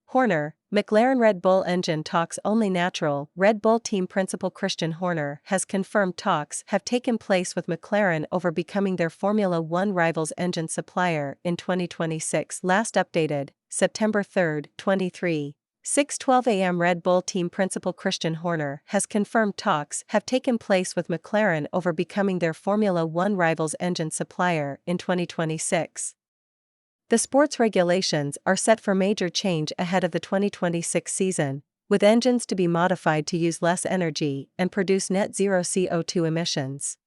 Horner, McLaren-Red Bull engine talks only natural. Red Bull team principal Christian Horner has confirmed talks have taken place with McLaren over becoming their Formula One rivals engine supplier in 2026. Last updated, September 3, 23. 6:12 a.m. Red Bull team principal Christian Horner has confirmed talks have taken place with McLaren over becoming their Formula One rivals engine supplier in 2026. The sports regulations are set for major change ahead of the 2026 season, with engines to be modified to use less energy and produce net zero CO2 emissions.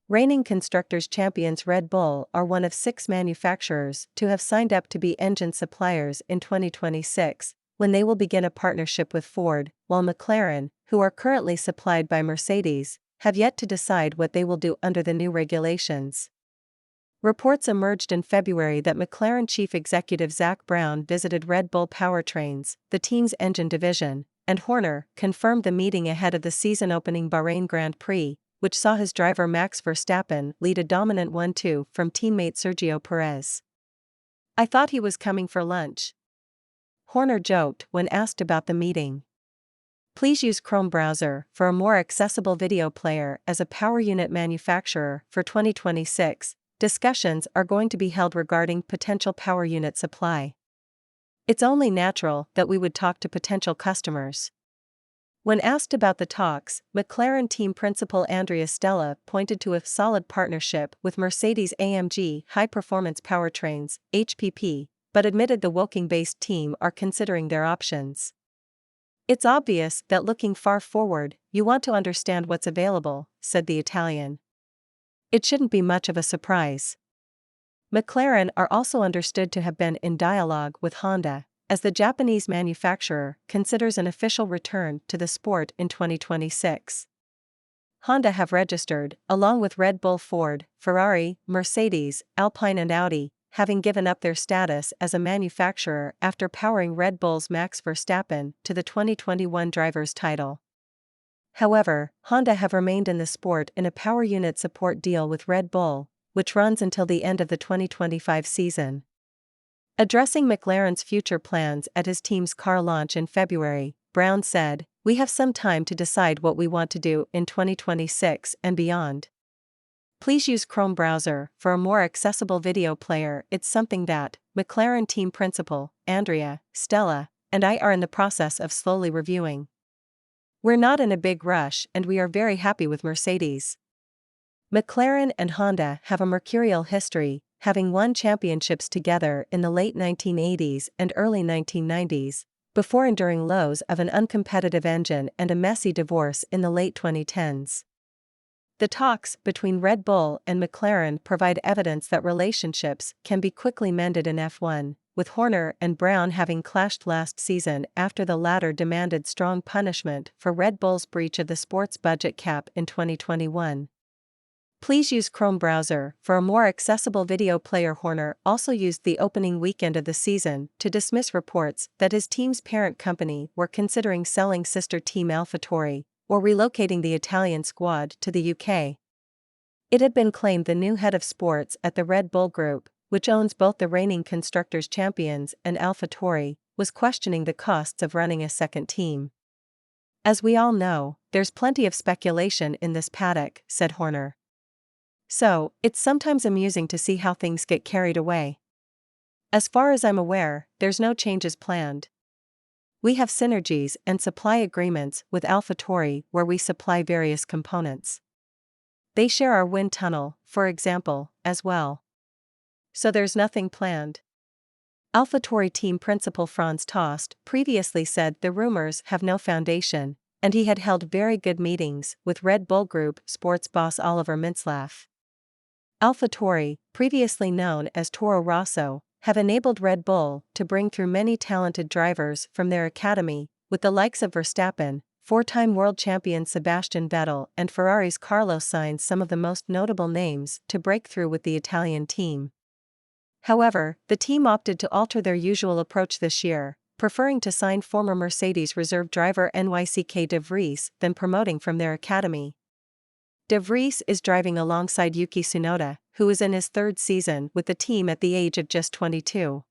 Reigning Constructors champions Red Bull are one of 6 manufacturers to have signed up to be engine suppliers in 2026, when they will begin a partnership with Ford, while McLaren, who are currently supplied by Mercedes, have yet to decide what they will do under the new regulations. Reports emerged in February that McLaren chief executive Zak Brown visited Red Bull Powertrains, the team's engine division, and Horner confirmed the meeting ahead of the season-opening Bahrain Grand Prix, which saw his driver Max Verstappen lead a dominant 1-2 from teammate Sergio Perez. "I thought he was coming for lunch," Horner joked when asked about the meeting. Please use Chrome browser for a more accessible video player. As a power unit manufacturer for 2026. Discussions are going to be held regarding potential power unit supply. It's only natural that we would talk to potential customers. When asked about the talks, McLaren team principal Andrea Stella pointed to a solid partnership with Mercedes-AMG High Performance Powertrains, HPP, but admitted the Woking-based team are considering their options. "It's obvious that looking far forward, you want to understand what's available," said the Italian. "It shouldn't be much of a surprise." McLaren are also understood to have been in dialogue with Honda, as the Japanese manufacturer considers an official return to the sport in 2026. Honda have registered, along with Red Bull, Ford, Ferrari, Mercedes, Alpine and Audi, having given up their status as a manufacturer after powering Red Bull's Max Verstappen to the 2021 driver's title. However, Honda have remained in the sport in a power unit support deal with Red Bull, which runs until the end of the 2025 season. Addressing McLaren's future plans at his team's car launch in February, Brown said, "We have some time to decide what we want to do in 2026 and beyond. Please use Chrome browser for a more accessible video player. It's something that McLaren team principal, Andrea, Stella, and I are in the process of slowly reviewing. We're not in a big rush and we are very happy with Mercedes." McLaren and Honda have a mercurial history, having won championships together in the late 1980s and early 1990s, before enduring lows of an uncompetitive engine and a messy divorce in the late 2010s. The talks between Red Bull and McLaren provide evidence that relationships can be quickly mended in F1, with Horner and Brown having clashed last season after the latter demanded strong punishment for Red Bull's breach of the sports budget cap in 2021. Please use Chrome browser for a more accessible video player. Horner also used the opening weekend of the season to dismiss reports that his team's parent company were considering selling sister team AlphaTauri, or relocating the Italian squad to the UK. It had been claimed the new head of sports at the Red Bull Group, which owns both the reigning Constructors champions and AlphaTauri, was questioning the costs of running a second team. "As we all know, there's plenty of speculation in this paddock," said Horner. "So, it's sometimes amusing to see how things get carried away. As far as I'm aware, there's no changes planned. We have synergies and supply agreements with AlphaTauri where we supply various components. They share our wind tunnel, for example, as well. So there's nothing planned." AlphaTauri team principal Franz Tost previously said the rumors have no foundation, and he had held very good meetings with Red Bull Group sports boss Oliver Mintzlaff. AlphaTauri, previously known as Toro Rosso, have enabled Red Bull to bring through many talented drivers from their academy, with the likes of Verstappen, four-time world champion Sebastian Vettel and Ferrari's Carlos Sainz some of the most notable names to break through with the Italian team. However, the team opted to alter their usual approach this year, preferring to sign former Mercedes reserve driver Nyck de Vries than promoting from their academy. De Vries is driving alongside Yuki Tsunoda, who is in his third season with the team at the age of just 22.